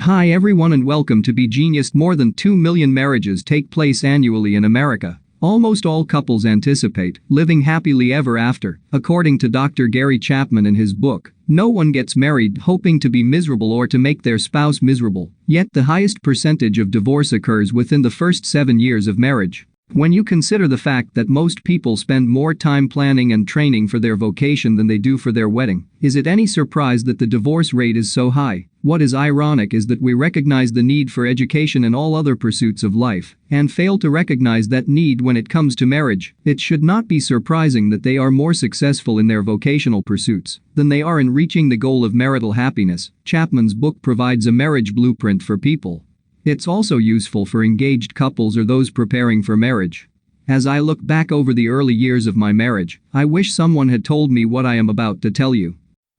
Hi everyone and welcome to Be Genius. More than 2 million marriages take place annually in America. Almost all couples anticipate living happily ever after, according to Dr. Gary Chapman in his book. No one gets married hoping to be miserable or to make their spouse miserable, yet the highest percentage of divorce occurs within the first 7 years of marriage. When you consider the fact that most people spend more time planning and training for their vocation than they do for their wedding, is it any surprise that the divorce rate is so high? What is ironic is that we recognize the need for education in all other pursuits of life, and fail to recognize that need when it comes to marriage. It should not be surprising that they are more successful in their vocational pursuits than they are in reaching the goal of marital happiness. Chapman's book provides a marriage blueprint for people. It's also useful for engaged couples or those preparing for marriage. As I look back over the early years of my marriage, I wish someone had told me what I am about to tell you.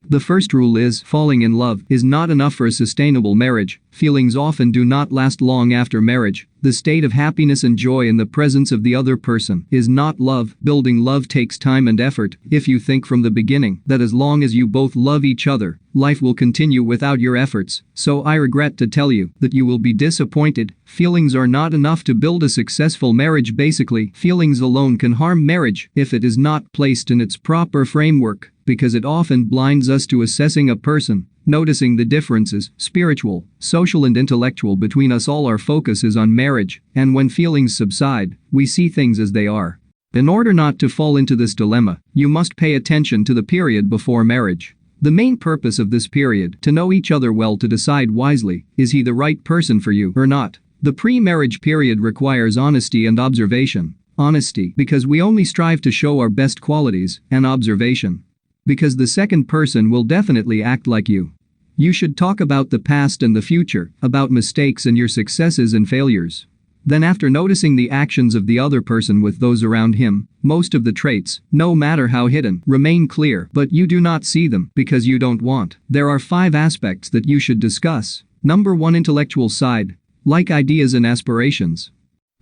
The first rule is, falling in love is not enough for a sustainable marriage. Feelings often do not last long after marriage. The state of happiness and joy in the presence of the other person is not love. Building love takes time and effort. If you think from the beginning that as long as you both love each other, life will continue without your efforts, so I regret to tell you that you will be disappointed. Feelings are not enough to build a successful marriage. Basically, feelings alone can harm marriage if it is not placed in its proper framework, because it often blinds us to assessing a person, noticing the differences, spiritual, social and intellectual between us. All our focus is on marriage, and when feelings subside, we see things as they are. In order not to fall into this dilemma, you must pay attention to the period before marriage. The main purpose of this period, to know each other well, to decide wisely, is he the right person for you or not. The pre-marriage period requires honesty and observation. Honesty, because we only strive to show our best qualities, and observation, because the second person will definitely act like you. You should talk about the past and the future, about mistakes and your successes and failures. Then, after noticing the actions of the other person with those around him, most of the traits, no matter how hidden, remain clear, but you do not see them because you don't want. There are 5 aspects that you should discuss. Number 1, intellectual side. Like ideas and aspirations.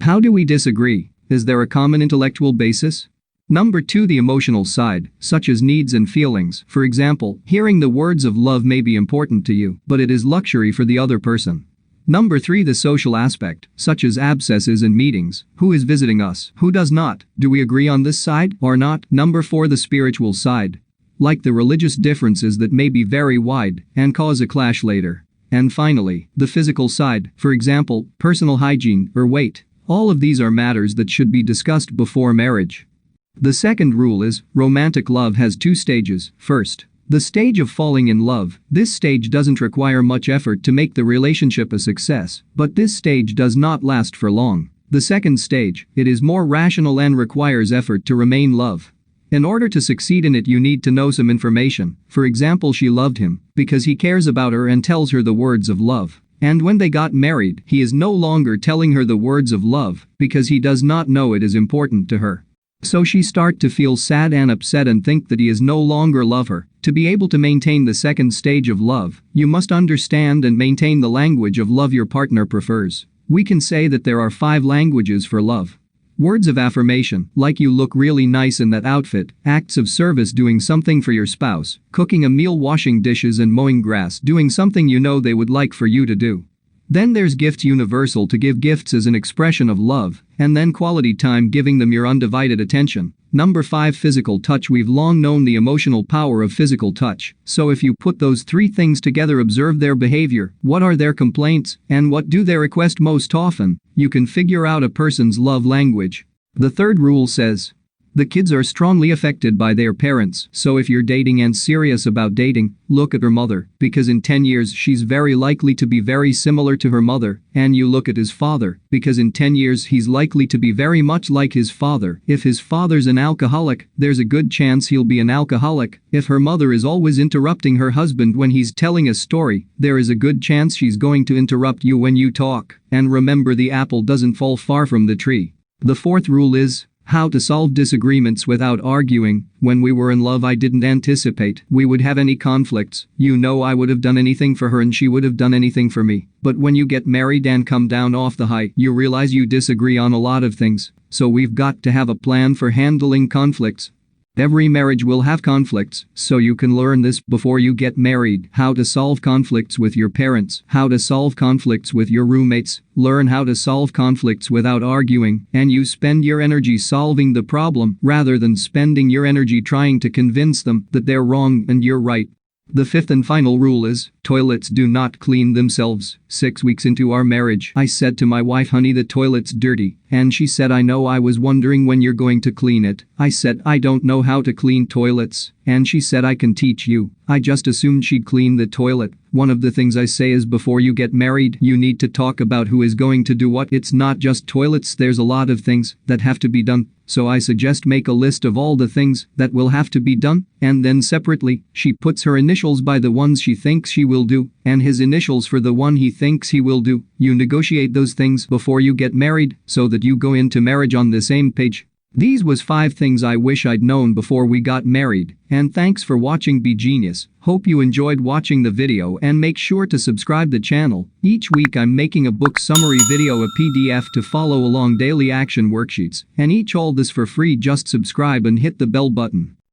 How do we disagree? Is there a common intellectual basis? Number 2, the emotional side, such as needs and feelings. For example, hearing the words of love may be important to you, but it is luxury for the other person. Number 3, the social aspect, such as absences and meetings. Who is visiting us? Who does not? Do we agree on this side or not? Number 4, the spiritual side. Like the religious differences that may be very wide and cause a clash later. And finally, the physical side, for example, personal hygiene or weight. All of these are matters that should be discussed before marriage. The second rule is, romantic love has 2 stages. First, the stage of falling in love. This stage doesn't require much effort to make the relationship a success, but this stage does not last for long. The second stage, it is more rational and requires effort to remain love. In order to succeed in it, you need to know some information. For example, she loved him because he cares about her and tells her the words of love. And when they got married, he is no longer telling her the words of love because he does not know it is important to her. So she start to feel sad and upset and think that he is no longer love her. To be able to maintain the second stage of love, you must understand and maintain the language of love your partner prefers. We can say that there are 5 languages for love. Words of affirmation, like you look really nice in that outfit. Acts of service, doing something for your spouse, cooking a meal, washing dishes and mowing grass, doing something you know they would like for you to do. Then there's gifts, universal, to give gifts as an expression of love, and then quality time, giving them your undivided attention. Number 5, physical touch. We've long known the emotional power of physical touch, so if you put those 3 things together, observe their behavior, what are their complaints, and what do they request most often, you can figure out a person's love language. The third rule says, the kids are strongly affected by their parents, so if you're dating and serious about dating, look at her mother, because in 10 years she's very likely to be very similar to her mother, and you look at his father, because in 10 years he's likely to be very much like his father. If his father's an alcoholic, there's a good chance he'll be an alcoholic. If her mother is always interrupting her husband when he's telling a story, there is a good chance she's going to interrupt you when you talk. And remember, the apple doesn't fall far from the tree. The fourth rule is, how to solve disagreements without arguing. When we were in love, I didn't anticipate we would have any conflicts. You know, I would have done anything for her and she would have done anything for me. But when you get married and come down off the high, you realize you disagree on a lot of things. So we've got to have a plan for handling conflicts. Every marriage will have conflicts, so you can learn this before you get married. How to solve conflicts with your parents, how to solve conflicts with your roommates, learn how to solve conflicts without arguing, and you spend your energy solving the problem rather than spending your energy trying to convince them that they're wrong and you're right. The fifth and final rule is, toilets do not clean themselves. 6 weeks into our marriage, I said to my wife, honey, the toilet's dirty. And she said, I know, I was wondering when you're going to clean it. I said, I don't know how to clean toilets. And she said, I can teach you. I just assumed she'd clean the toilet. One of the things I say is before you get married, you need to talk about who is going to do what. It's not just toilets, there's a lot of things that have to be done. So I suggest make a list of all the things that will have to be done, and then separately, she puts her initials by the ones she thinks she will do, and his initials for the one he thinks he will do. You negotiate those things before you get married, so that you go into marriage on the same page. These was 5 things I wish I'd known before we got married, and thanks for watching Be Genius. Hope you enjoyed watching the video and make sure to subscribe the channel. Each week I'm making a book summary video, a PDF to follow along, daily action worksheets, and all this for free. Just subscribe and hit the bell button.